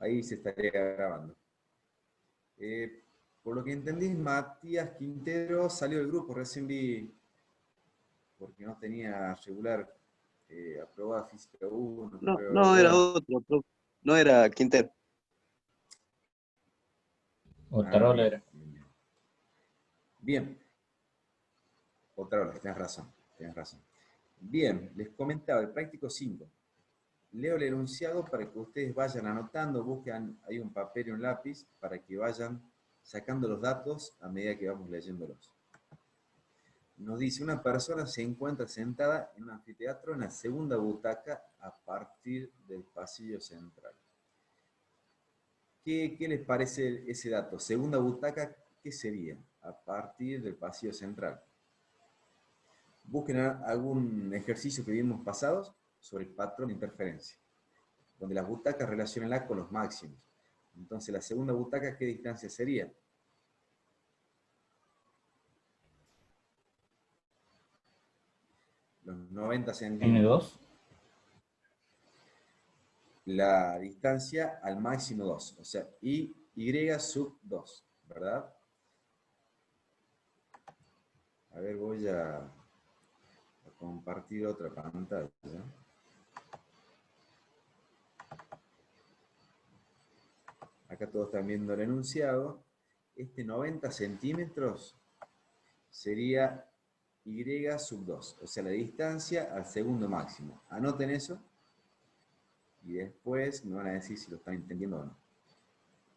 ahí se estaría grabando. Por lo que entendí, Matías Quintero salió del grupo, recién vi, porque no tenía regular aprobada física 1, No, prueba no, era 2. otro, no era Quintero. Ah, Otarola bien, era. bien, bien. Bien, otra vez, tenés razón, tenés razón. Bien, les comentaba, el práctico 5. Leo el enunciado para que ustedes vayan anotando, busquen, hay un papel y un lápiz, para que vayan sacando los datos a medida que vamos leyéndolos. Nos dice, una persona se encuentra sentada en un anfiteatro en la segunda butaca a partir del pasillo central. ¿Qué les parece ese dato? Segunda butaca, ¿qué sería? A partir del pasillo central. Busquen algún ejercicio que vimos pasados sobre el patrón de interferencia, donde las butacas relacionenla con los máximos. Entonces, la segunda butaca, ¿qué distancia sería? Los 90 centímetros. N2. La distancia al máximo 2, o sea, y sub 2, ¿verdad? A ver, voy a compartir otra pantalla. Acá todos están viendo el enunciado. Este 90 centímetros sería y sub 2, o sea, la distancia al segundo máximo. Anoten eso y después me van a decir si lo están entendiendo o no.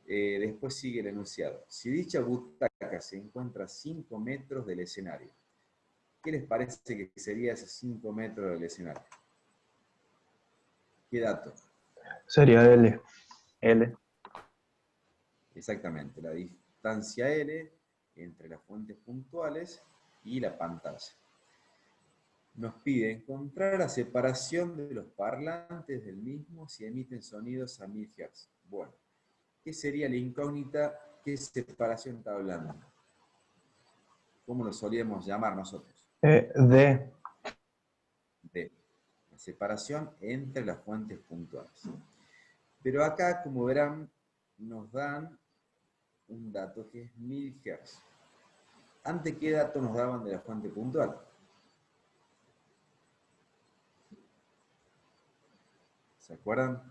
Después sigue el enunciado. Si dicha butaca se encuentra a 5 metros del escenario, ¿qué les parece que sería esos 5 metros del escenario? ¿Qué dato? Sería L. L. Exactamente, la distancia L entre las fuentes puntuales y la pantalla. Nos pide encontrar la separación de los parlantes del mismo si emiten sonidos a 1000 Hz. Bueno, ¿qué sería la incógnita? ¿Qué separación está hablando? ¿Cómo lo solíamos llamar nosotros? D. D. La separación entre las fuentes puntuales. Pero acá, como verán, nos dan un dato que es 1000 Hz. ¿Antes qué dato nos daban de la fuente puntual? ¿Se acuerdan?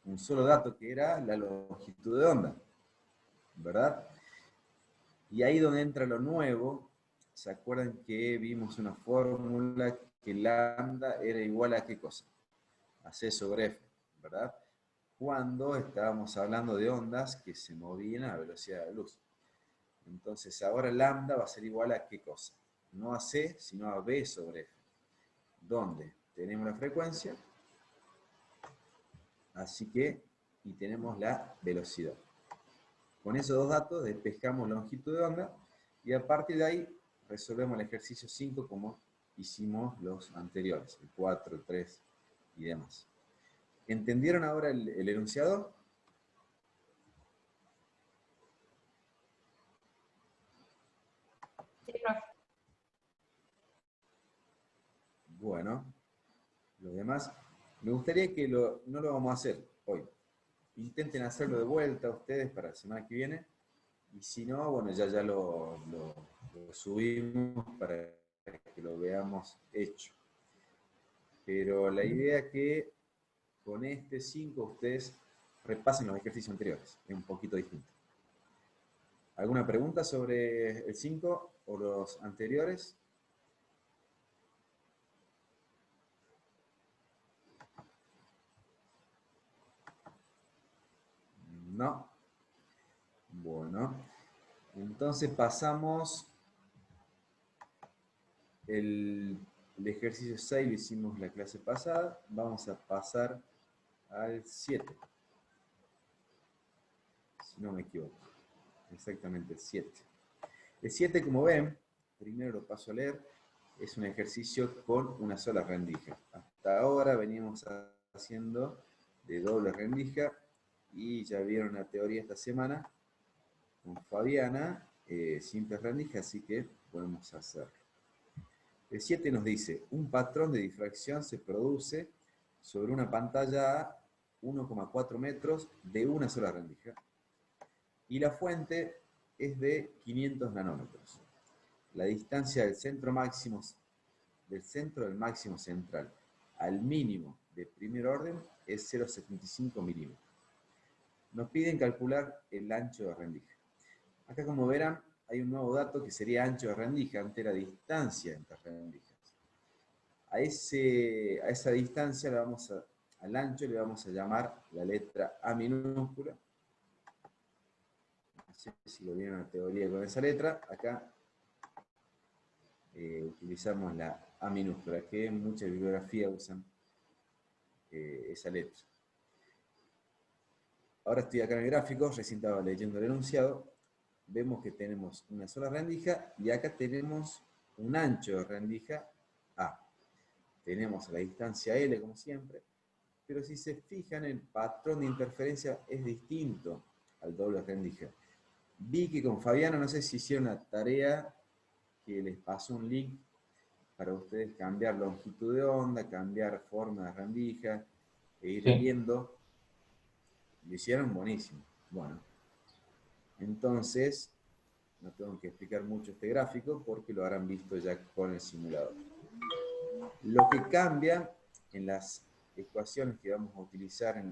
Un solo dato que era la longitud de onda, ¿verdad? Y ahí donde entra lo nuevo, ¿se acuerdan que vimos una fórmula que lambda era igual a qué cosa? A C sobre F, ¿verdad? Cuando estábamos hablando de ondas que se movían a la velocidad de la luz. Entonces ahora lambda va a ser igual a qué cosa? No a C, sino a B sobre F. ¿Dónde? Tenemos la frecuencia, así que, y tenemos la velocidad. Con esos dos datos despejamos la longitud de onda y a partir de ahí resolvemos el ejercicio 5 como hicimos los anteriores, el 4, el 3 y demás. ¿Entendieron ahora el enunciado? Sí, profe. Bueno, los demás, me gustaría que no lo vamos a hacer hoy. Intenten hacerlo de vuelta ustedes para la semana que viene. Y si no, bueno, ya lo subimos para que lo veamos hecho. Pero la idea es que con este 5 ustedes repasen los ejercicios anteriores. Es un poquito distinto. ¿Alguna pregunta sobre el 5 o los anteriores? No. Bueno, entonces pasamos el ejercicio 6 lo hicimos la clase pasada, vamos a pasar al 7, si no me equivoco, exactamente el 7. El 7, como ven, primero lo paso a leer, es un ejercicio con una sola rendija. Hasta ahora venimos haciendo de doble rendija y ya vieron la teoría esta semana con Fabiana, simple rendija, así que podemos hacerlo. El 7 nos dice, un patrón de difracción se produce sobre una pantalla 1,4 metros de una sola rendija. Y la fuente es de 500 nanómetros. La distancia del centro del máximo central al mínimo de primer orden es 0,75 milímetros. Nos piden calcular el ancho de rendija. Acá, como verán, hay un nuevo dato que sería ancho de rendija, antes era distancia entre rendijas. A esa distancia al ancho le vamos a llamar la letra A minúscula. No sé si lo vieron en la teoría con esa letra. Acá utilizamos la A minúscula, que en mucha bibliografía usan esa letra. Ahora estoy acá en el gráfico, recién estaba leyendo el enunciado. Vemos que tenemos una sola rendija y acá tenemos un ancho de rendija A. Tenemos la distancia L como siempre, pero si se fijan el patrón de interferencia es distinto al doble rendija. Vi que con Fabiano, no sé si hicieron una tarea que les pasó un link para ustedes cambiar longitud de onda, cambiar forma de rendija, e ir viendo. Lo hicieron buenísimo. Bueno, entonces no tengo que explicar mucho este gráfico porque lo habrán visto ya con el simulador. Lo que cambia en las ecuaciones que vamos a utilizar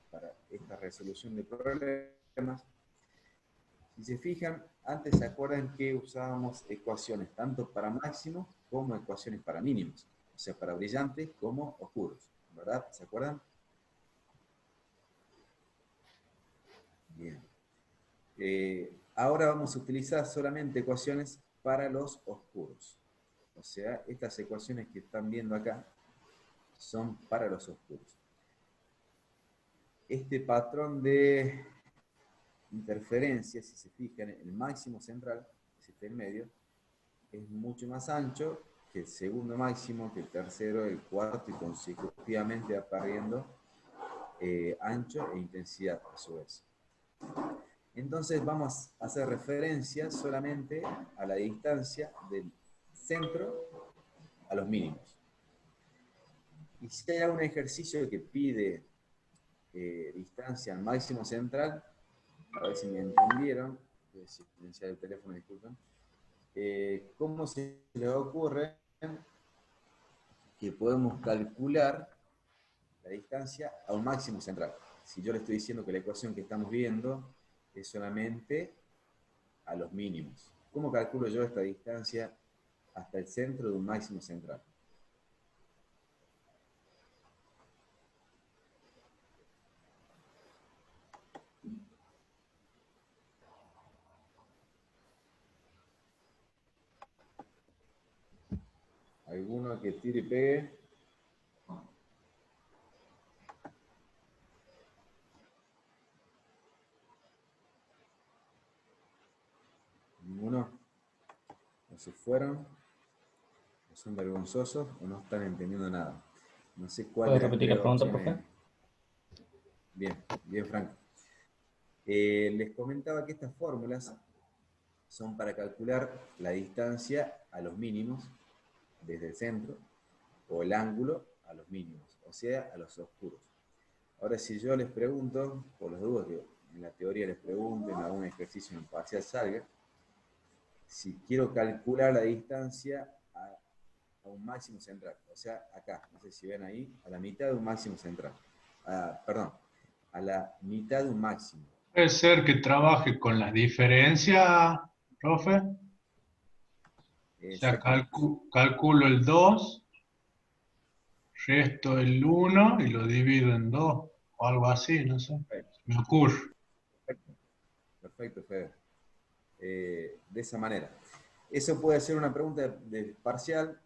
para esta resolución de problemas, si se fijan, antes se acuerdan que usábamos ecuaciones tanto para máximos como ecuaciones para mínimos, o sea, para brillantes como oscuros, ¿verdad? ¿Se acuerdan? Bien. Ahora vamos a utilizar solamente ecuaciones para los oscuros. O sea, estas ecuaciones que están viendo acá son para los oscuros. Este patrón de interferencia, si se fijan, el máximo central, que está en medio, es mucho más ancho que el segundo máximo, que el tercero, el cuarto, y consecutivamente va perdiendo ancho e intensidad a su vez. Entonces vamos a hacer referencia solamente a la distancia del centro a los mínimos. Y si hay algún ejercicio que pide distancia al máximo central, a ver si me entendieron, voy a silenciar el teléfono, disculpen, ¿cómo se les ocurre que podemos calcular la distancia a un máximo central? Si yo le estoy diciendo que la ecuación que estamos viendo es solamente a los mínimos. ¿Cómo calculo yo esta distancia hasta el centro de un máximo central? ¿Alguno que tire y pegue? ¿Ninguno? ¿O se fueron? ¿O son vergonzosos? ¿O no están entendiendo nada? No sé cuál de ¿Puedes las repetir tres la pregunta, opciones. profe? Bien, bien, Franco. Les comentaba que estas fórmulas son para calcular la distancia a los mínimos desde el centro, o el ángulo a los mínimos, o sea, a los oscuros. Ahora, si yo les pregunto, por las dudas que en la teoría les pregunto, en algún ejercicio en parcial salga, si quiero calcular la distancia a un máximo central, o sea, acá, no sé si ven ahí, a la mitad de un máximo central. Perdón, a la mitad de un máximo. Puede ser que trabaje con las diferencias, profe. O sea, calculo el 2, resto el 1 y lo divido en 2, o algo así, no sé. Me ocurre. Perfecto, perfecto, Fede. De esa manera. Eso puede ser una pregunta de parcial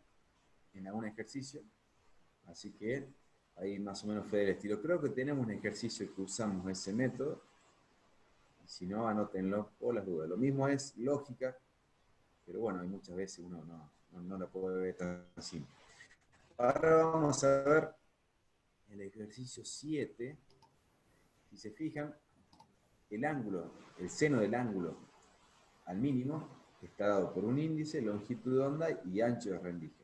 en algún ejercicio, así que ahí más o menos fue del estilo. Creo que tenemos un ejercicio que usamos ese método, y si no, anótenlo por las dudas. Lo mismo es lógica, pero bueno, hay muchas veces uno no la puede ver tan simple. Ahora vamos a ver el ejercicio 7. Si se fijan, el ángulo, el seno del ángulo al mínimo está dado por un índice, longitud de onda y ancho de rendija.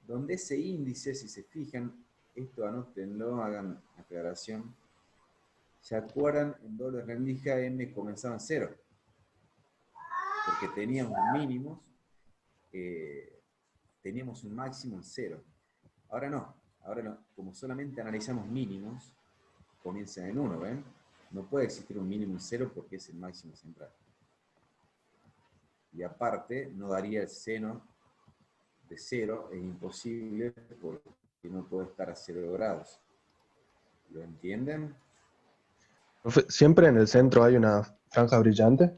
Donde ese índice, si se fijan, esto anótenlo, hagan aclaración. ¿Se acuerdan? En doble rendija m comenzaba en 0, porque teníamos mínimos, teníamos un máximo en 0. Ahora no, como solamente analizamos mínimos, comienzan en 1, ¿ven? No puede existir un mínimo en 0 porque es el máximo central. Y aparte, no daría el seno de 0, es imposible porque no puede estar a 0 grados. ¿Lo entienden? Profe, ¿siempre en el centro hay una franja brillante?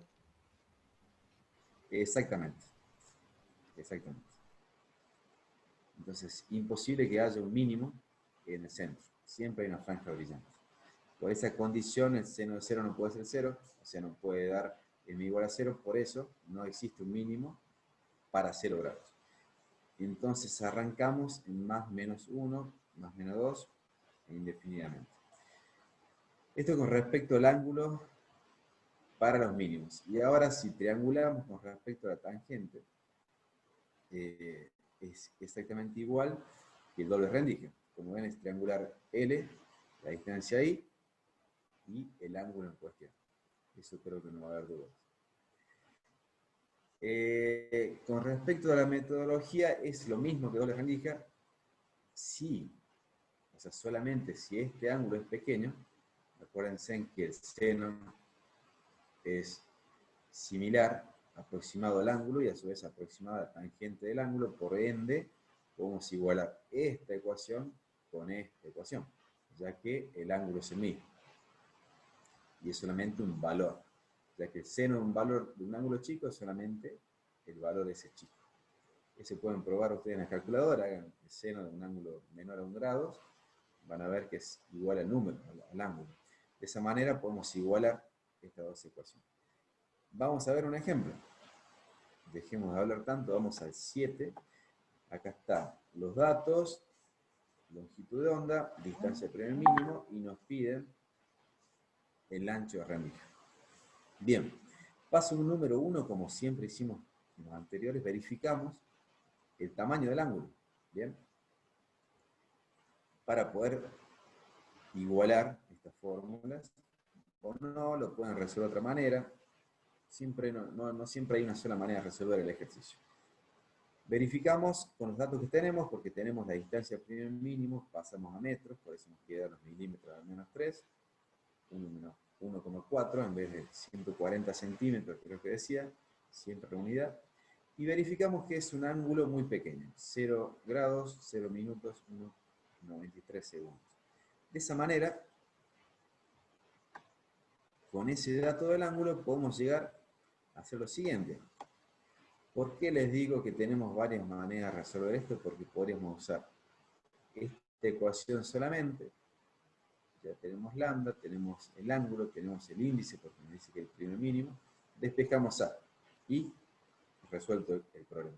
Exactamente. Exactamente. Entonces, imposible que haya un mínimo en el centro. Siempre hay una franja brillante. Por esa condición, el seno de 0 no puede ser 0, o sea, no puede dar m igual a 0, por eso no existe un mínimo para 0 grados. Entonces arrancamos en más menos 1, más menos 2, e indefinidamente. Esto con respecto al ángulo para los mínimos. Y ahora si triangulamos con respecto a la tangente, es exactamente igual que el doble rendija. Como ven, es triangular L, la distancia I, y el ángulo en cuestión. Eso creo que no va a haber dudas. Con respecto a la metodología, es lo mismo que doble rendija, sí, o sea, solamente si este ángulo es pequeño. Acuérdense que el seno es similar, aproximado al ángulo, y a su vez aproximado a la tangente del ángulo, por ende, podemos igualar esta ecuación con esta ecuación, ya que el ángulo es el mismo. Y es solamente un valor, ya que el seno de un valor de un ángulo chico es solamente el valor de ese chico. Eso pueden probar ustedes en la calculadora, hagan el seno de un ángulo menor a 1 grado, van a ver que es igual al número, al ángulo. De esa manera podemos igualar estas dos ecuaciones. Vamos a ver un ejemplo. Dejemos de hablar tanto, vamos al 7. Acá están los datos, longitud de onda, distancia de primer mínimo, y nos piden el ancho de rendija. Bien, paso número 1, como siempre hicimos en los anteriores, verificamos el tamaño del ángulo. Bien, para poder igualar estas fórmulas, o no, lo pueden resolver de otra manera. Siempre no siempre hay una sola manera de resolver el ejercicio. Verificamos con los datos que tenemos, porque tenemos la distancia primer mínimo, pasamos a metros, por eso nos quedan los milímetros al menos 3, 1,4 en vez de 140 centímetros, creo que decía, siempre unidad. Y verificamos que es un ángulo muy pequeño, 0 grados, 0 minutos, 1,93 segundos. De esa manera, con ese dato del ángulo podemos llegar a hacer lo siguiente. ¿Por qué les digo que tenemos varias maneras de resolver esto? Porque podríamos usar esta ecuación solamente. Ya tenemos lambda, tenemos el ángulo, tenemos el índice, porque nos dice que es el primer mínimo. Despejamos A y resuelto el problema.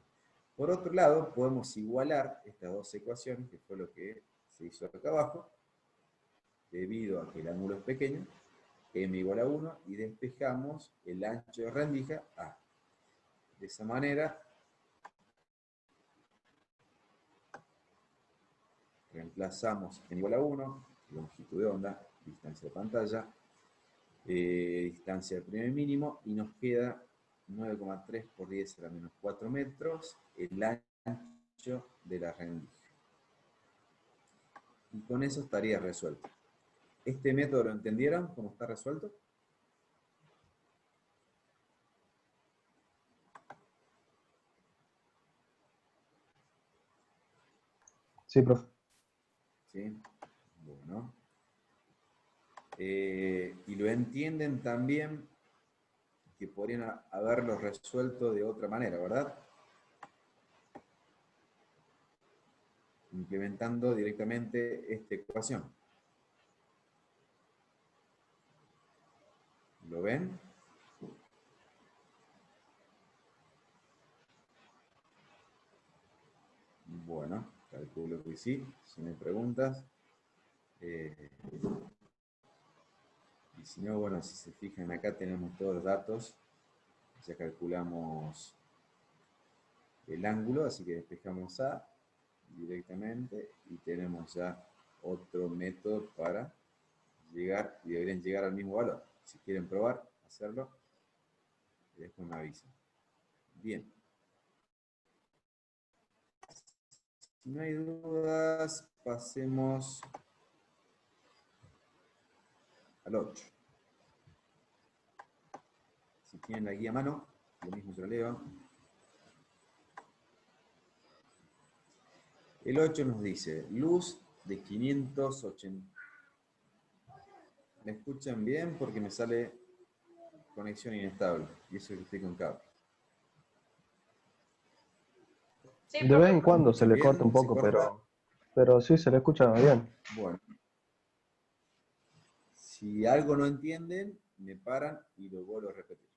Por otro lado, podemos igualar estas dos ecuaciones, que fue lo que se hizo acá abajo, debido a que el ángulo es pequeño, m igual a 1, y despejamos el ancho de rendija A. De esa manera, reemplazamos n igual a 1, longitud de onda, distancia de pantalla, distancia del primer mínimo, y nos queda 9,3 por 10 a la menos 4 metros, el ancho de la rendija. Y con eso estaría resuelto. ¿Este método lo entendieron? ¿Cómo está resuelto? Sí, profe. ¿Sí? Bueno. Y lo entienden también que podrían haberlo resuelto de otra manera, ¿verdad? Implementando directamente esta ecuación. ¿Lo ven? Bueno, calculo que sí, si no hay preguntas. Y si no, bueno, si se fijan acá tenemos todos los datos. Ya calculamos el ángulo, así que despejamos A directamente y tenemos ya otro método para llegar, y deberían llegar al mismo valor. Si quieren probar, hacerlo, después me avisan. Bien. Si no hay dudas, pasemos al 8. Si tienen la guía a mano, lo mismo yo la leo. El 8 nos dice, luz de 580. ¿Me escuchan bien? Porque me sale conexión inestable. Y eso es que estoy con cable. Sí, De vez en profe. cuando se le ¿Bien? corta un ¿Se poco, corta? pero sí se le escucha bien. Bueno. Si algo no entienden, me paran y lo vuelvo a repetir.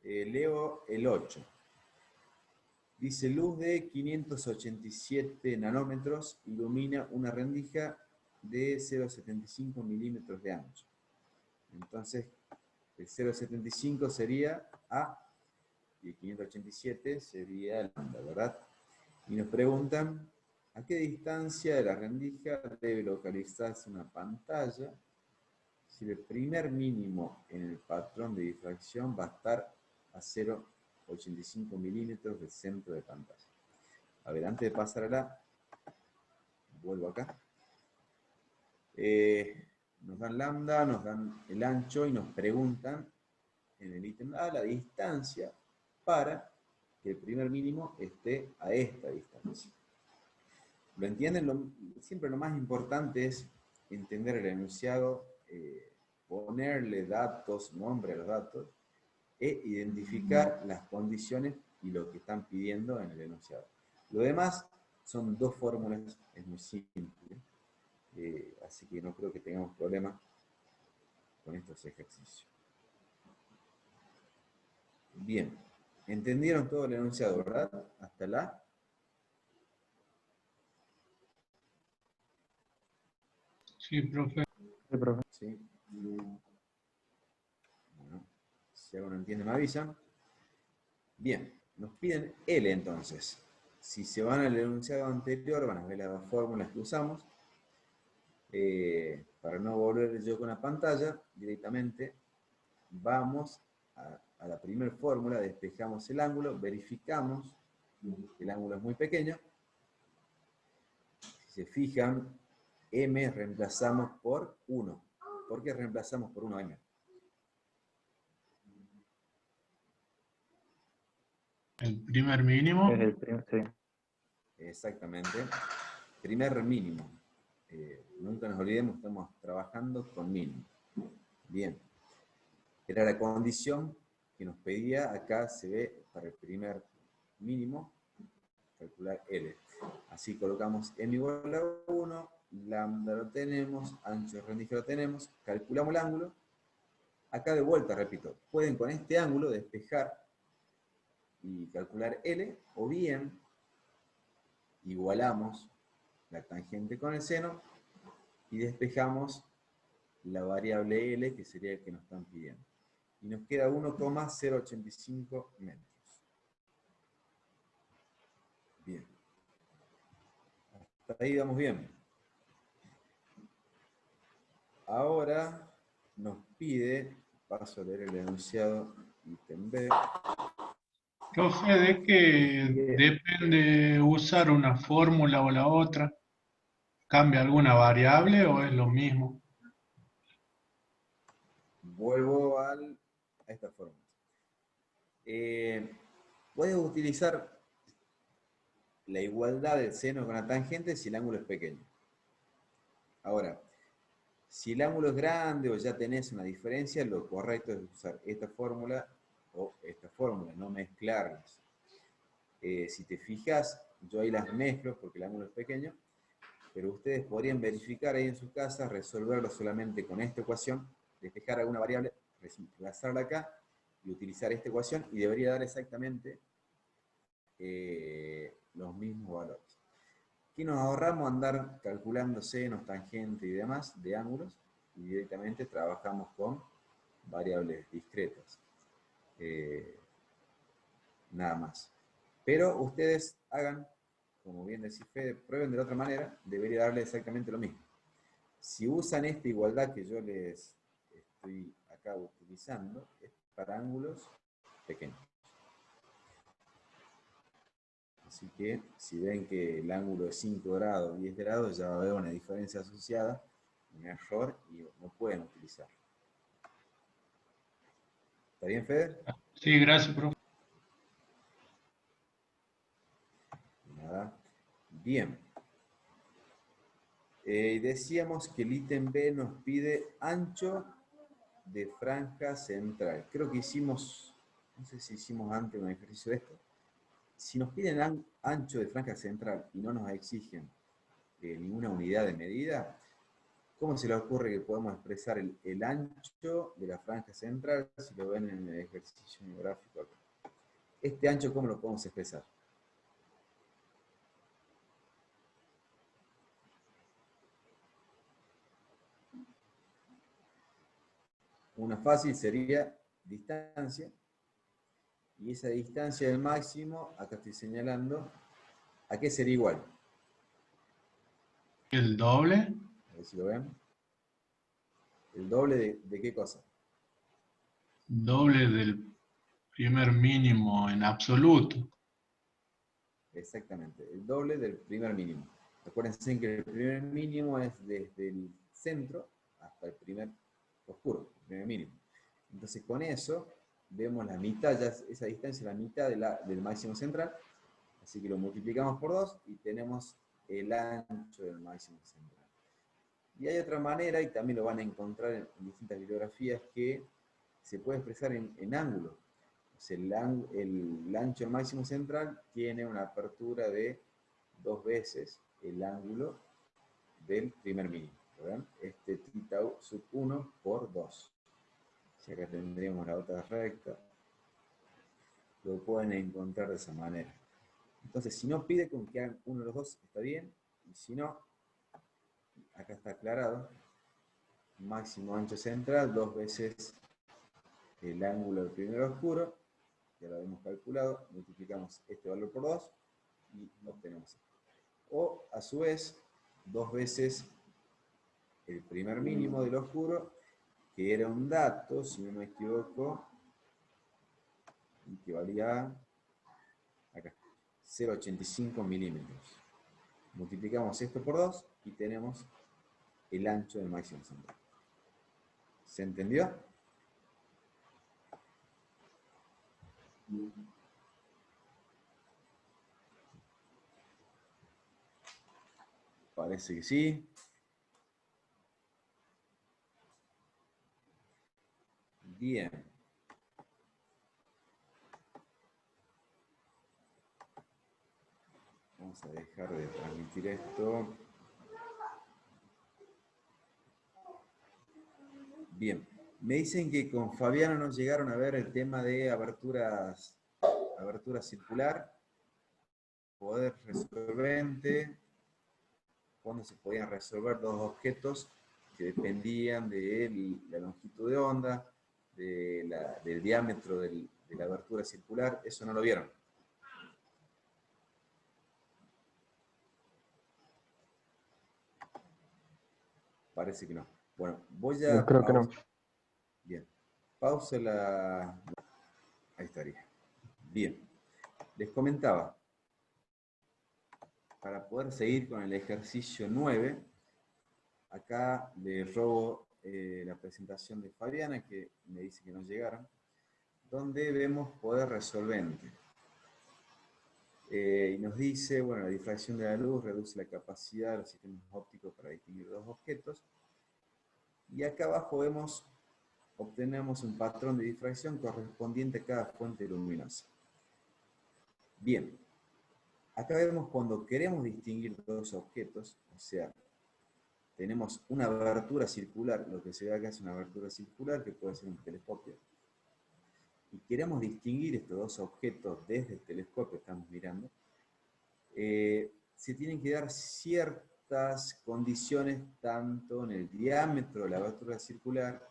Leo el 8. Dice, luz de 587 nanómetros ilumina una rendija de 0,75 milímetros de ancho. Entonces, el 0,75 sería A y el 587 sería lambda, ¿verdad? Y nos preguntan, ¿a qué distancia de la rendija debe localizarse una pantalla si el primer mínimo en el patrón de difracción va a estar a 0,85 milímetros del centro de pantalla? A ver, antes de pasar a la, vuelvo acá. Nos dan lambda, nos dan el ancho y nos preguntan en el ítem A la distancia para que el primer mínimo esté a esta distancia. ¿Lo entienden? Siempre lo más importante es entender el enunciado, ponerle datos, nombre a los datos, e identificar las condiciones y lo que están pidiendo en el enunciado. Lo demás son dos fórmulas, es muy simple, así que no creo que tengamos problemas con estos ejercicios. Bien, ¿entendieron todo el enunciado, verdad? Hasta la... Sí, profe. Sí, profe. ¿Sí? Bueno, si algo no entiende me avisan. Bien, nos piden L entonces. Si se van al enunciado anterior, van a ver las dos fórmulas que usamos. Para no volver yo con la pantalla, directamente vamos a la primera fórmula, despejamos el ángulo, verificamos que el ángulo es muy pequeño. Si se fijan, M reemplazamos por 1. ¿Por qué reemplazamos por 1 M? El primer mínimo. Es el primer, sí. Exactamente. Primer mínimo. Nunca nos olvidemos, estamos trabajando con mínimo. Bien. Era la condición que nos pedía, acá se ve para el primer mínimo, calcular L. Así colocamos M igual a 1, lambda lo tenemos, ancho de rendija lo tenemos, calculamos el ángulo. Acá de vuelta, repito, pueden con este ángulo despejar y calcular L, o bien igualamos la tangente con el seno y despejamos la variable L, que sería el que nos están pidiendo. Y nos queda 1,085 metros. Bien. Hasta ahí vamos bien. Ahora nos pide, paso a leer el enunciado, ítem B. Profe, ¿de qué depende usar una fórmula o la otra? ¿Cambia alguna variable o es lo mismo? Vuelvo a esta fórmula. Puedes utilizar la igualdad del seno con la tangente si el ángulo es pequeño. Ahora, si el ángulo es grande o ya tenés una diferencia, lo correcto es usar esta fórmula o esta fórmula, no mezclarlas. Si te fijas, yo ahí las mezclo porque el ángulo es pequeño, pero ustedes podrían verificar ahí en su casa, resolverlo solamente con esta ecuación, despejar alguna variable, reemplazarla acá y utilizar esta ecuación y debería dar exactamente los mismos valores. Aquí nos ahorramos andar calculando senos, tangentes y demás de ángulos y directamente trabajamos con variables discretas. Nada más. Pero ustedes hagan como bien decía Fede, prueben de la otra manera, debería darle exactamente lo mismo. Si usan esta igualdad que yo les estoy acá utilizando, es para ángulos pequeños. Así que si ven que el ángulo es 5 grados, 10 grados, ya va a haber una diferencia asociada, un error, y no pueden utilizar. ¿Está bien, Fede? Sí, gracias, profe. Nada. Bien. Decíamos que el ítem B nos pide ancho de franja central. Creo que hicimos, no sé si hicimos antes un ejercicio de esto. Si nos piden ancho de franja central y no nos exigen ninguna unidad de medida, ¿cómo se les ocurre que podemos expresar el ancho de la franja central si lo ven en el ejercicio gráfico acá? Este ancho, ¿cómo lo podemos expresar? Una fácil sería distancia, y esa distancia del máximo, acá estoy señalando, ¿a qué sería igual? ¿El doble? A ver si lo ven. ¿El doble de qué cosa? Doble del primer mínimo en absoluto. Exactamente, el doble del primer mínimo. Acuérdense que el primer mínimo es desde el centro hasta el primer oscuro, el primer mínimo. Entonces con eso vemos la mitad, ya esa distancia es la mitad del máximo central, así que lo multiplicamos por 2 y tenemos el ancho del máximo central. Y hay otra manera, y también lo van a encontrar en distintas bibliografías, que se puede expresar en ángulo. O sea, el ancho del máximo central tiene una apertura de 2 veces el ángulo del primer mínimo. ¿Verdad? Este θ sub 1 por 2. Si acá tendríamos la otra recta, lo pueden encontrar de esa manera. Entonces, si no pide con que hagan uno de los dos, está bien. Y si no, acá está aclarado. Máximo ancho central, 2 veces el ángulo del primer oscuro. Ya lo hemos calculado. Multiplicamos este valor por 2 y obtenemos esto. O, a su vez, 2 veces el primer mínimo del oscuro, que era un dato, si no me equivoco, y que valía acá, 0,85 milímetros. Multiplicamos esto por 2 y tenemos el ancho del máximo central. ¿Se entendió? Parece que sí. Bien. Vamos a dejar de transmitir esto. Bien. Me dicen que con Fabiano nos llegaron a ver el tema de abertura circular, poder resolvente, cuando se podían resolver dos objetos que dependían de la longitud de onda, del diámetro de la abertura circular. Eso no lo vieron. Parece que no. Bueno, voy a Creo que no. Bien. Pausa la... Ahí estaría. Bien. Les comentaba, para poder seguir con el ejercicio 9, acá les robo la presentación de Fabiana, que me dice que no llegaron, donde vemos poder resolvente. Y nos dice, bueno, la difracción de la luz reduce la capacidad de los sistemas ópticos para distinguir dos objetos. Y acá abajo obtenemos un patrón de difracción correspondiente a cada fuente luminosa. Bien, acá vemos cuando queremos distinguir dos objetos, o sea, tenemos una abertura circular, lo que se ve acá es una abertura circular, que puede ser un telescopio, y queremos distinguir estos dos objetos desde el telescopio que estamos mirando, se tienen que dar ciertas condiciones tanto en el diámetro de la abertura circular,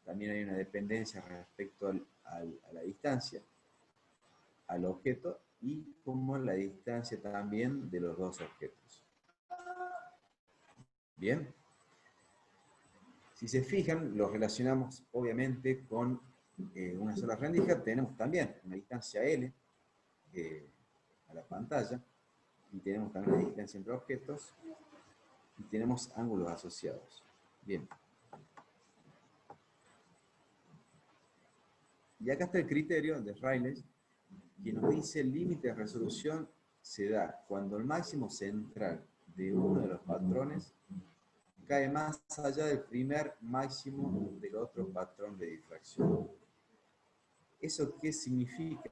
también hay una dependencia respecto a la distancia al objeto, y como la distancia también de los dos objetos. Bien. Si se fijan, lo relacionamos obviamente con una sola rendija. Tenemos también una distancia L a la pantalla, y tenemos también la distancia entre objetos, y tenemos ángulos asociados. Bien. Y acá está el criterio de Rayleigh, que nos dice el límite de resolución se da cuando el máximo central de uno de los patrones cae más allá del primer máximo del otro patrón de difracción. ¿Eso qué significa?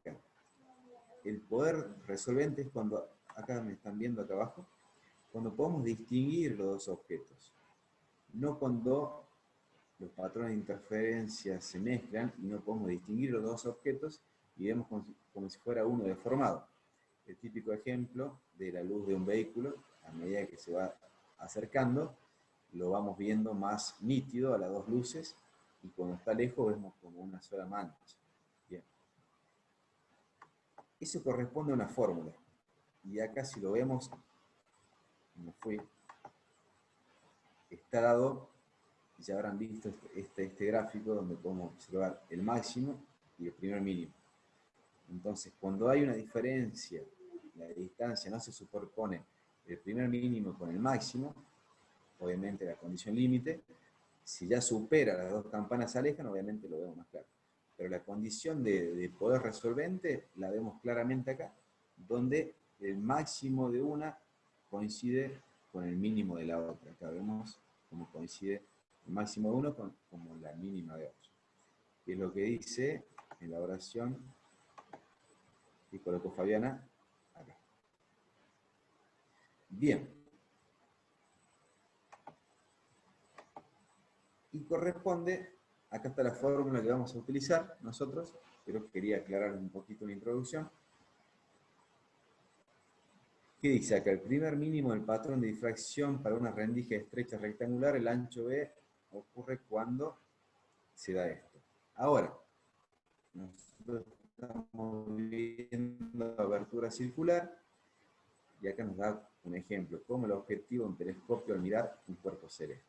El poder resolvente es cuando, acá me están viendo acá abajo, cuando podemos distinguir los dos objetos, no cuando los patrones de interferencia se mezclan y no podemos distinguir los dos objetos y vemos como si fuera uno deformado. El típico ejemplo de la luz de un vehículo, a medida que se va acercando, lo vamos viendo más nítido a las dos luces, y cuando está lejos vemos como una sola mancha. Bien. Eso corresponde a una fórmula. Y acá si lo vemos, me fui, está dado, ya habrán visto este gráfico donde podemos observar el máximo y el primer mínimo. Entonces, cuando hay una diferencia, la distancia no se superpone el primer mínimo con el máximo, obviamente la condición límite. Si ya supera las dos campanas se alejan, obviamente lo vemos más claro. Pero la condición de poder resolvente la vemos claramente acá, donde el máximo de una coincide con el mínimo de la otra. Acá vemos cómo coincide el máximo de uno con la mínima de otro. Y es lo que dice en la oración que colocó Fabiana acá. Bien. Y corresponde, acá está la fórmula que vamos a utilizar nosotros, pero quería aclarar un poquito la introducción. ¿Qué dice acá? El primer mínimo del patrón de difracción para una rendija estrecha rectangular, el ancho B, ocurre cuando se da esto. Ahora, nosotros estamos viendo abertura circular, y acá nos da un ejemplo, como el objetivo de un telescopio al mirar un cuerpo celeste.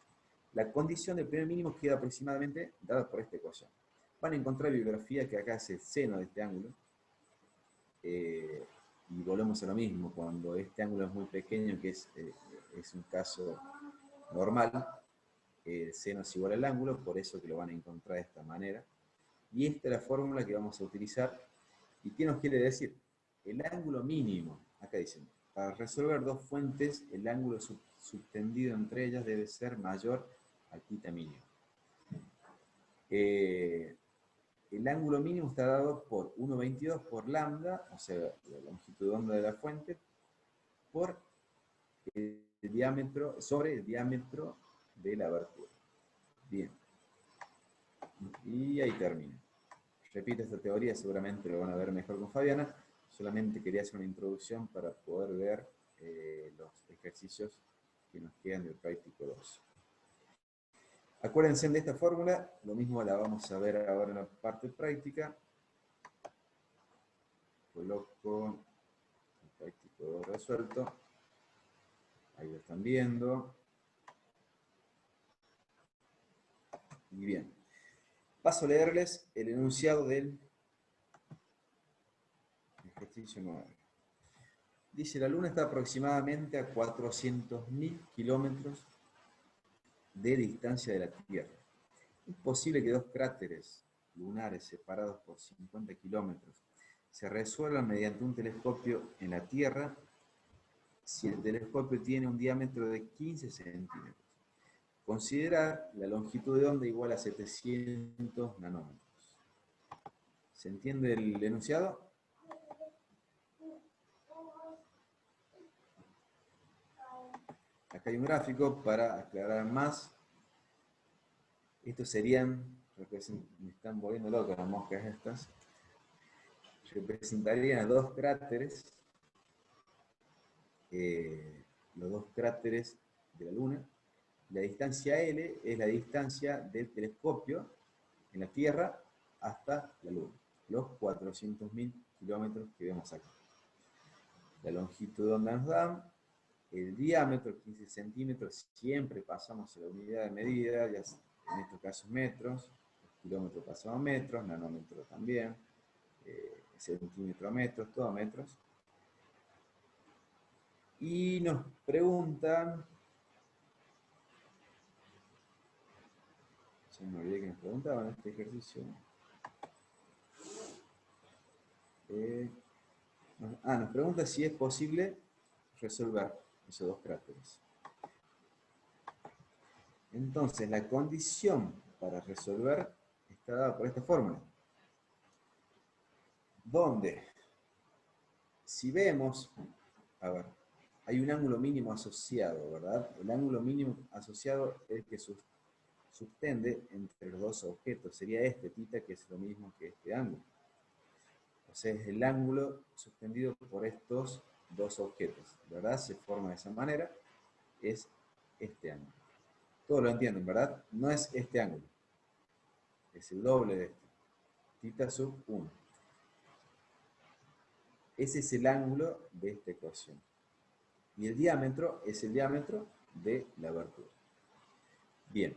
La condición del primer mínimo queda aproximadamente dada por esta ecuación. Van a encontrar bibliografía que acá es el seno de este ángulo, y volvemos a lo mismo, cuando este ángulo es muy pequeño, que es un caso normal, el seno es igual al ángulo, por eso que lo van a encontrar de esta manera. Y esta es la fórmula que vamos a utilizar. ¿Y qué nos quiere decir? El ángulo mínimo, acá dicen, para resolver dos fuentes, el ángulo subtendido entre ellas debe ser mayor al θ mínimo. El ángulo mínimo está dado por 1,22 por lambda, o sea, la longitud de onda de la fuente, por el diámetro, sobre el diámetro de la abertura. Bien. Y ahí termina. Repito esta teoría, seguramente lo van a ver mejor con Fabiana. Solamente quería hacer una introducción para poder ver los ejercicios que nos quedan del práctico 2. Acuérdense de esta fórmula, lo mismo la vamos a ver ahora en la parte práctica. Coloco el práctico 2 resuelto. Ahí lo están viendo. Y bien. Paso a leerles el enunciado del ejercicio 9. Dice, la Luna está aproximadamente a 400.000 kilómetros de distancia de la Tierra. Es posible que dos cráteres lunares separados por 50 kilómetros se resuelvan mediante un telescopio en la Tierra si el telescopio tiene un diámetro de 15 centímetros. Considerar la longitud de onda igual a 700 nanómetros. ¿Se entiende el enunciado? Acá hay un gráfico para aclarar más. Estos serían, me están volviendo locas las moscas estas, representarían a dos cráteres, los dos cráteres de la Luna. La distancia L es la distancia del telescopio en la Tierra hasta la Luna, los 400.000 kilómetros que vemos acá. La longitud de onda nos dan, el diámetro, 15 centímetros, siempre pasamos a la unidad de medida, ya en estos casos metros, kilómetros pasamos a metros, nanómetro también, centímetro a metros, todo a metros. Y nos preguntan, se me olvidé que nos preguntaban este ejercicio. Nos pregunta si es posible resolver esos dos cráteres. Entonces, la condición para resolver está dada por esta fórmula. Donde, si vemos, a ver, hay un ángulo mínimo asociado, ¿verdad? El ángulo mínimo asociado es el que subtende entre los dos objetos. Sería este, θ, que es lo mismo que este ángulo. O sea, es el ángulo subtendido por estos dos objetos, ¿verdad? Se forma de esa manera, es este ángulo. Todos lo entienden, ¿verdad? No es este ángulo, es el doble de este, θ sub 1. Ese es el ángulo de esta ecuación. Y el diámetro es el diámetro de la abertura. Bien.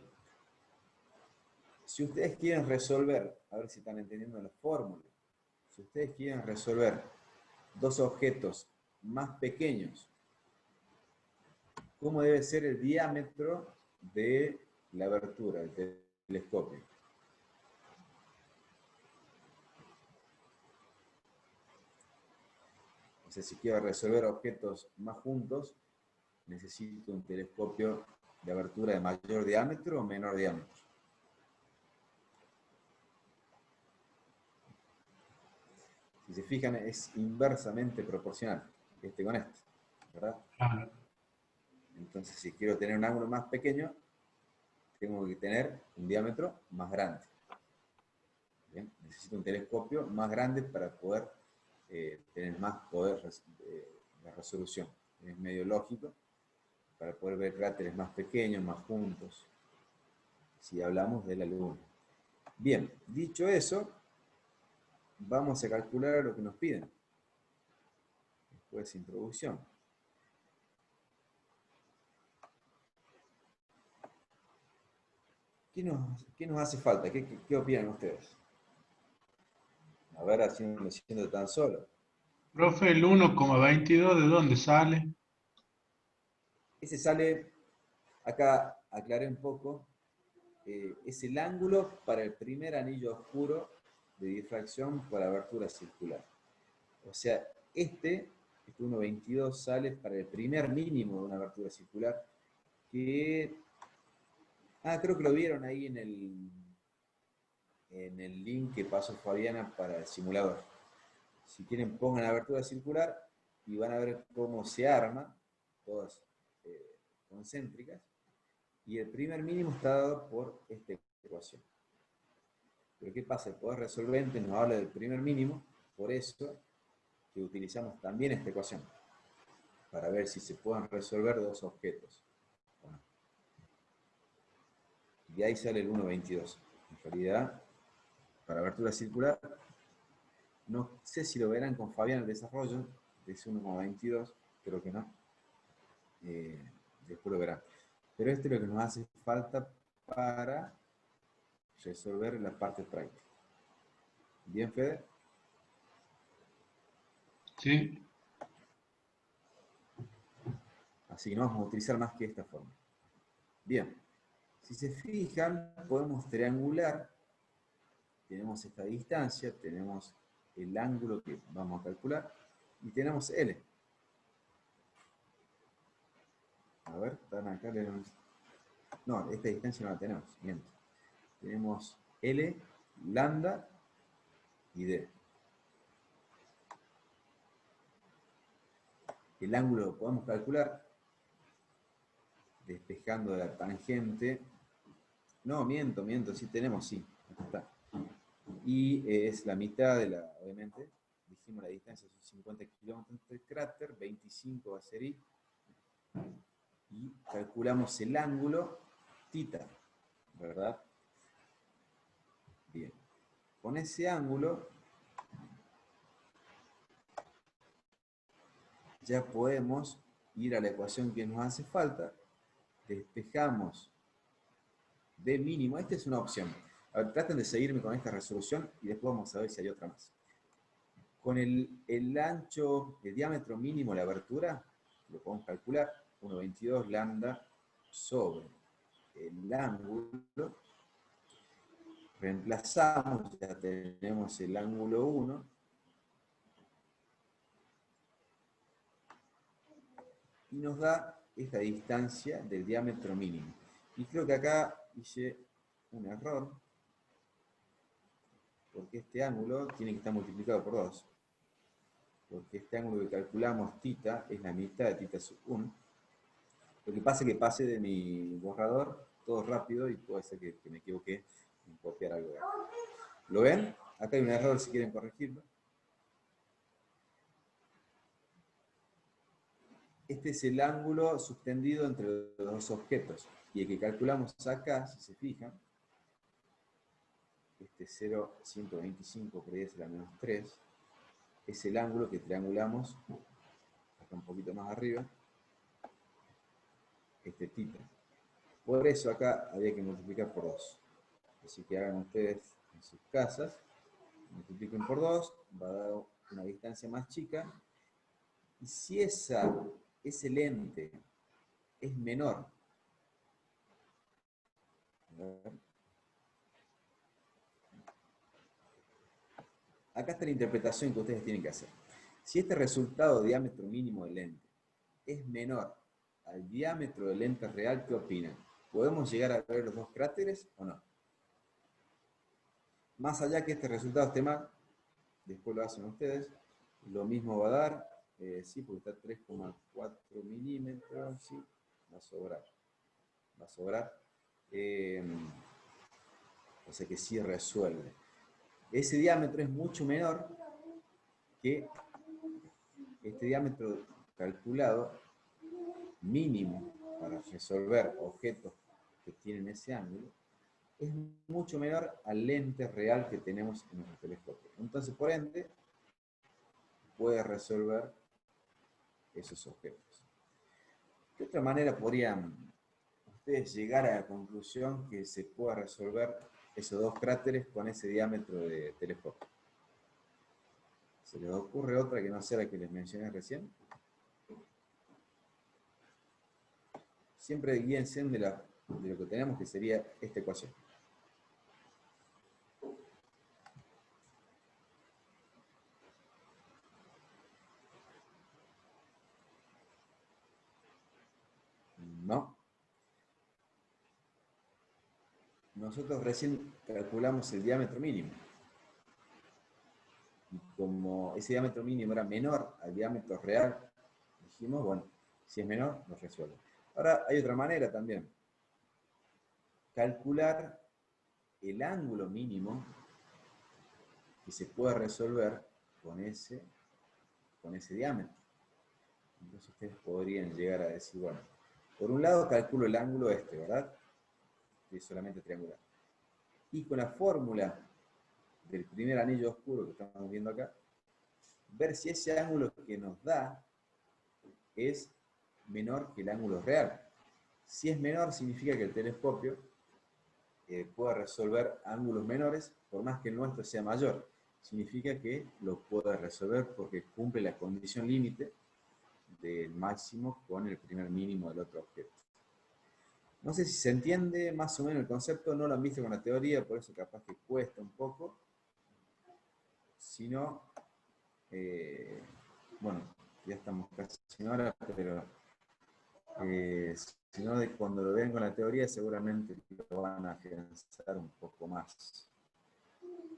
Si ustedes quieren resolver, a ver si están entendiendo la fórmula, si ustedes quieren resolver dos objetos más pequeños, ¿cómo debe ser el diámetro de la abertura del telescopio? O sea, si quiero resolver objetos más juntos, necesito un telescopio de abertura de mayor diámetro o menor diámetro. Si se fijan, es inversamente proporcional, este con este, ¿verdad? Claro. Entonces, si quiero tener un ángulo más pequeño, tengo que tener un diámetro más grande. Bien, necesito un telescopio más grande para poder tener más poder de resolución. Es medio lógico, para poder ver cráteres más pequeños, más juntos, si hablamos de la Luna. Bien, dicho eso, vamos a calcular lo que nos piden. Después de introducción. ¿Qué nos hace falta? ¿Qué opinan ustedes? A ver, así no me siento tan solo. Profe, el 1,22, ¿de dónde sale? Ese sale, acá aclaré un poco, es el ángulo para el primer anillo oscuro de difracción por abertura circular. O sea, este 1,22 sale para el primer mínimo de una abertura circular, que... creo que lo vieron ahí en el link que pasó Fabiana para el simulador. Si quieren, pongan abertura circular y van a ver cómo se arma, todas concéntricas, y el primer mínimo está dado por esta ecuación. Pero ¿qué pasa? El poder resolvente nos habla del primer mínimo, por eso que utilizamos también esta ecuación, para ver si se pueden resolver dos objetos. Bueno. Y ahí sale el 1,22. En realidad, para abertura circular, no sé si lo verán con Fabián el desarrollo de ese 1,22, creo que no. Después lo verán. Pero esto es lo que nos hace falta para resolver la parte práctica. ¿Bien, Fede? Sí. Así que no vamos a utilizar más que esta forma. Bien. Si se fijan, podemos triangular. Tenemos esta distancia, tenemos el ángulo que vamos a calcular y tenemos L. A ver, están acá. No, esta distancia no la tenemos. Miento. Tenemos L, lambda y D. El ángulo lo podemos calcular despejando la tangente. No, miento, sí tenemos, sí. Aquí está. Y es la mitad de la, obviamente, dijimos la distancia son 50 kilómetros entre el cráter, 25 va a ser I. Y calculamos el ángulo θ, ¿verdad? Bien. Con ese ángulo ya podemos ir a la ecuación que nos hace falta, despejamos D mínimo, esta es una opción. A ver, traten de seguirme con esta resolución y después vamos a ver si hay otra más. Con el ancho, el diámetro mínimo de la abertura, lo podemos calcular, 1,22 lambda sobre el ángulo. Reemplazamos, ya tenemos el ángulo 1. Y nos da esta distancia del diámetro mínimo. Y creo que acá hice un error, porque este ángulo tiene que estar multiplicado por 2. Porque este ángulo que calculamos, θ, es la mitad de θ sub 1. Lo que pasa es que pasé de mi borrador todo rápido y puede ser que me equivoqué en copiar algo de acá. ¿Lo ven? Acá hay un error si quieren corregirlo. Este es el ángulo suspendido entre los dos objetos. Y el que calculamos acá, si se fijan, este 0,125 por 10 a la menos 3, es el ángulo que triangulamos, acá un poquito más arriba, este θ. Por eso acá había que multiplicar por 2. Así que hagan ustedes en sus casas, multipliquen por 2, va a dar una distancia más chica. Y si ese lente es menor, acá está la interpretación que ustedes tienen que hacer. Si este resultado de diámetro mínimo del lente es menor al diámetro del lente real, ¿qué opinan? ¿Podemos llegar a ver los dos cráteres o no? Más allá que este resultado esté mal, después lo hacen ustedes, lo mismo va a dar, sí, porque está 3,4 milímetros, sí, va a sobrar. Va a sobrar. O sea que sí resuelve. Ese diámetro es mucho menor que este diámetro calculado mínimo para resolver objetos que tienen ese ángulo, es mucho menor al lente real que tenemos en nuestro telescopio. Entonces, por ende, puede resolver esos objetos. ¿De qué otra manera podrían ustedes llegar a la conclusión que se pueda resolver esos dos cráteres con ese diámetro de telescopio? ¿Se les ocurre otra que no sea la que les mencioné recién? Siempre guíense de lo que tenemos, que sería esta ecuación. No. Nosotros recién calculamos el diámetro mínimo. Y como ese diámetro mínimo era menor al diámetro real, dijimos, bueno, si es menor, lo resuelve. Ahora hay otra manera también. Calcular el ángulo mínimo que se puede resolver con ese diámetro. Entonces ustedes podrían llegar a decir, bueno, por un lado calculo el ángulo ¿verdad? Que es solamente triangular. Y con la fórmula del primer anillo oscuro que estamos viendo acá, ver si ese ángulo que nos da es menor que el ángulo real. Si es menor, significa que el telescopio puede resolver ángulos menores, por más que el nuestro sea mayor. Significa que lo puede resolver porque cumple la condición límite del máximo con el primer mínimo del otro objeto. No sé si se entiende más o menos el concepto, no lo han visto con la teoría, por eso capaz que cuesta un poco. Si no, bueno, ya estamos casi en hora, pero si no, cuando lo vean con la teoría seguramente lo van a afianzar un poco más.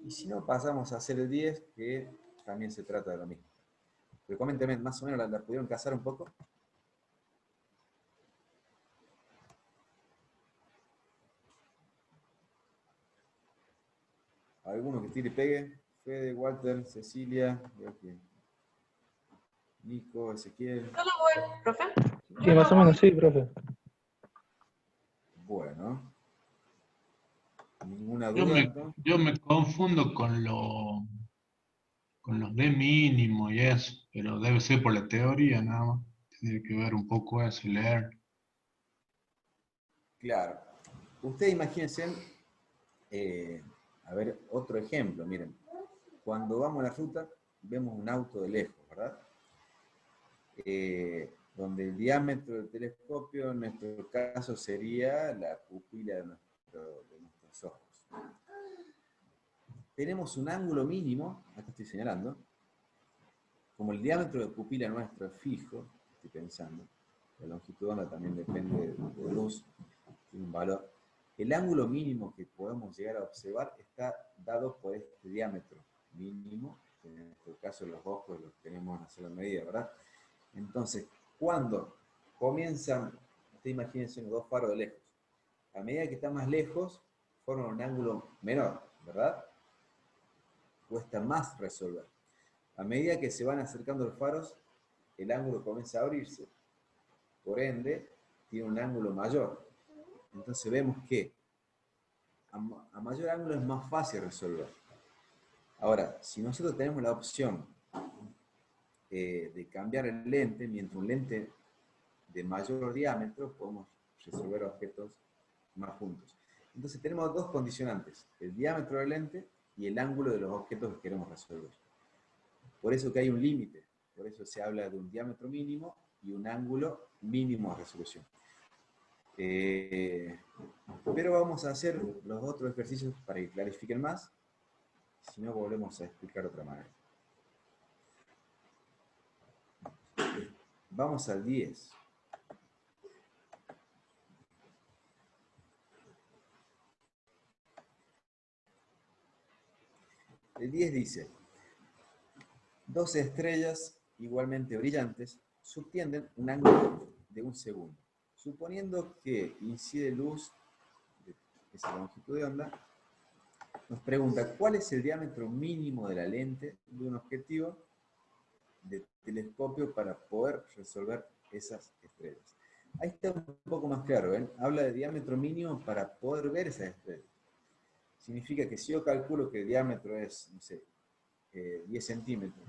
Y si no, pasamos a hacer el 10, que también se trata de lo mismo. Pero coméntenme, más o menos la pudieron cazar un poco. ¿Alguno que tire y pegue? Fede, Walter, Cecilia, Nico, Ezequiel. Yo no voy, profe. Sí, más o menos sí, profe. Bueno. ¿Ninguna duda entonces? Yo me confundo con lo con los D mínimo y eso, pero debe ser por la teoría nada más. Tendría que ver un poco eso, leer. Claro. Ustedes imagínense, a ver, otro ejemplo, miren. Cuando vamos a la ruta, vemos un auto de lejos, ¿verdad? Donde el diámetro del telescopio, en nuestro caso, sería la pupila de nuestros ojos. Tenemos un ángulo mínimo, acá estoy señalando, como el diámetro de pupila nuestro es fijo, estoy pensando, la longitud de onda también depende de luz, tiene un valor. El ángulo mínimo que podemos llegar a observar está dado por este diámetro mínimo, que en este caso los ojos los tenemos en hacer la medida, ¿verdad? Entonces, cuando comienzan, ustedes imagínense los dos faros de lejos, a medida que están más lejos, forman un ángulo menor, ¿verdad? Cuesta más resolver. A medida que se van acercando los faros, el ángulo comienza a abrirse. Por ende, tiene un ángulo mayor. Entonces vemos que a mayor ángulo es más fácil resolver. Ahora, si nosotros tenemos la opción de cambiar el lente, mientras un lente de mayor diámetro, podemos resolver objetos más juntos. Entonces tenemos dos condicionantes, el diámetro del lente y el ángulo de los objetos que queremos resolver. Por eso que hay un límite, por eso se habla de un diámetro mínimo y un ángulo mínimo de resolución. Pero vamos a hacer los otros ejercicios para que clarifiquen más, si no volvemos a explicar de otra manera. Vamos al 10. El 10 dice, dos estrellas igualmente brillantes subtienden un ángulo de 1 segundo. Suponiendo que incide luz de esa longitud de onda, nos pregunta cuál es el diámetro mínimo de la lente de un objetivo de telescopio para poder resolver esas estrellas. Ahí está un poco más claro, ¿ven? Habla de diámetro mínimo para poder ver esas estrellas. Significa que si yo calculo que el diámetro es, no sé, 10 centímetros,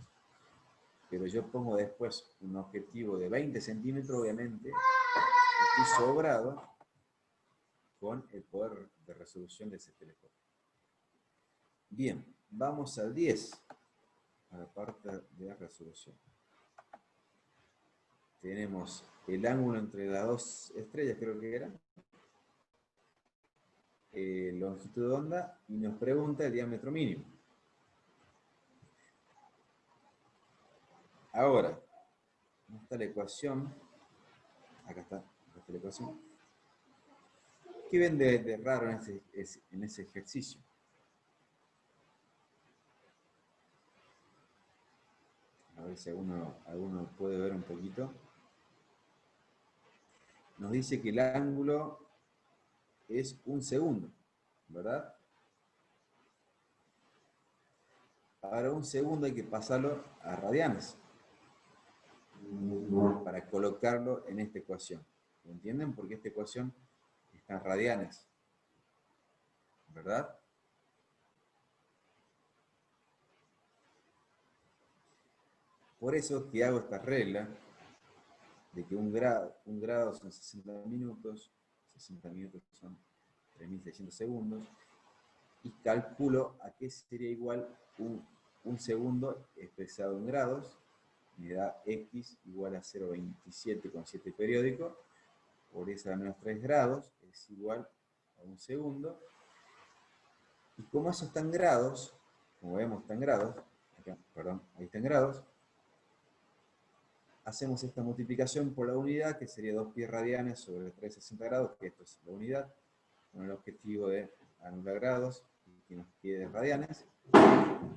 pero yo pongo después un objetivo de 20 centímetros, obviamente, estoy sobrado con el poder de resolución de ese telescopio. Bien, vamos al 10, a la parte de la resolución. Tenemos el ángulo entre las dos estrellas, creo que era, longitud de onda, y nos pregunta el diámetro mínimo. Ahora, ¿dónde está la ecuación? Acá está la ecuación. ¿Qué ven de raro en ese ejercicio? A ver si alguno puede ver un poquito. Nos dice que el ángulo es 1 segundo, ¿verdad? Ahora 1 segundo hay que pasarlo a radianes para colocarlo en esta ecuación. ¿Lo entienden? Porque esta ecuación está en radianes, ¿verdad? Por eso que hago esta regla de que un grado son 60 minutos son 3.600 segundos, y calculo a qué sería igual un segundo expresado en grados, me da x igual a 0,27,7 periódico, por eso a menos 3 grados es igual a un segundo, y como eso está en grados, como vemos está en grados, acá, perdón, ahí está en grados, hacemos esta multiplicación por la unidad, que sería 2 pi radianes sobre 360 grados, que esto es la unidad, con el objetivo de anular grados, y que nos quede radianes.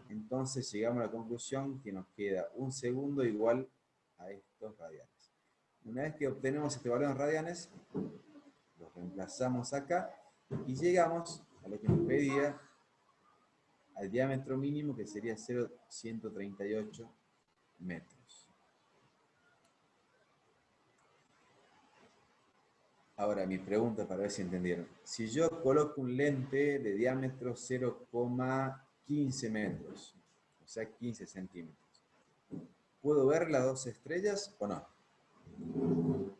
Entonces llegamos a la conclusión que nos queda 1 segundo igual a estos radianes. Una vez que obtenemos este valor en radianes, lo reemplazamos acá, y llegamos a lo que nos pedía, al diámetro mínimo, que sería 0,138 metros. Ahora, mi pregunta para ver si entendieron. Si yo coloco un lente de diámetro 0,15 metros, o sea 15 centímetros. ¿Puedo ver las dos estrellas o no?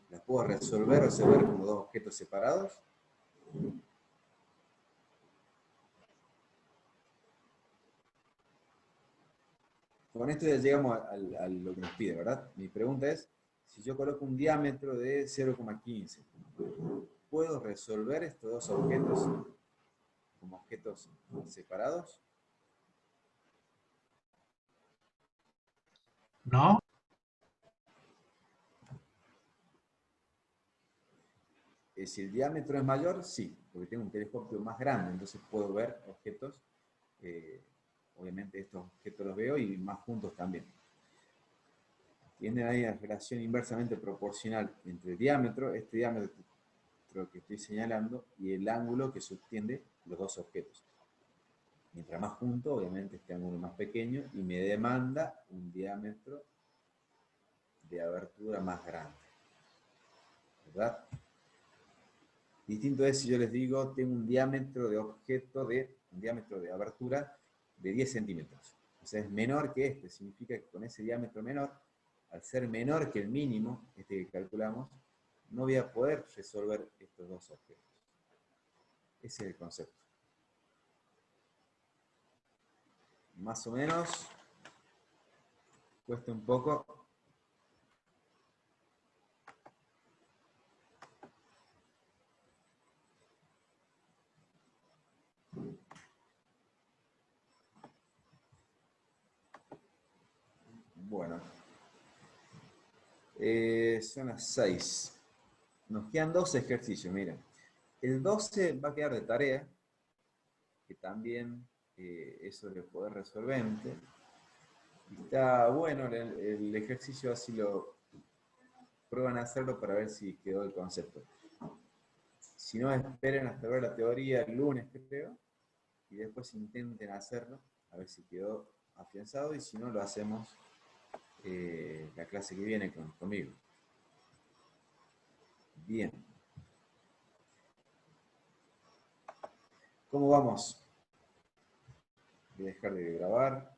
¿Las puedo resolver o ver como dos objetos separados? Con esto ya llegamos a lo que nos pide, ¿verdad? Mi pregunta es, si yo coloco un diámetro de 0,15, ¿puedo resolver estos dos objetos como objetos separados? ¿No? Si el diámetro es mayor, sí, porque tengo un telescopio más grande, entonces puedo ver objetos, obviamente estos objetos los veo y más juntos también. Tienen ahí una relación inversamente proporcional entre el diámetro, este diámetro que estoy señalando, y el ángulo que subtiende los dos objetos. Mientras más junto, obviamente este ángulo es más pequeño y me demanda un diámetro de abertura más grande. ¿Verdad? Distinto es si yo les digo, tengo un diámetro de objeto un diámetro de abertura de 10 centímetros. O sea, es menor que este. Significa que con ese diámetro menor, al ser menor que el mínimo, este que calculamos, no voy a poder resolver estos dos objetos. Ese es el concepto. Más o menos, cuesta un poco. Bueno, son las 6. Nos quedan 12 ejercicios, miren. El 12 va a quedar de tarea, que también es sobre poder resolvente. Está bueno el ejercicio, así lo prueban a hacerlo para ver si quedó el concepto. Si no, esperen hasta ver la teoría el lunes, creo, y después intenten hacerlo, a ver si quedó afianzado, y si no, lo hacemos la clase que viene conmigo. Bien. ¿Cómo vamos? Voy a dejar de grabar.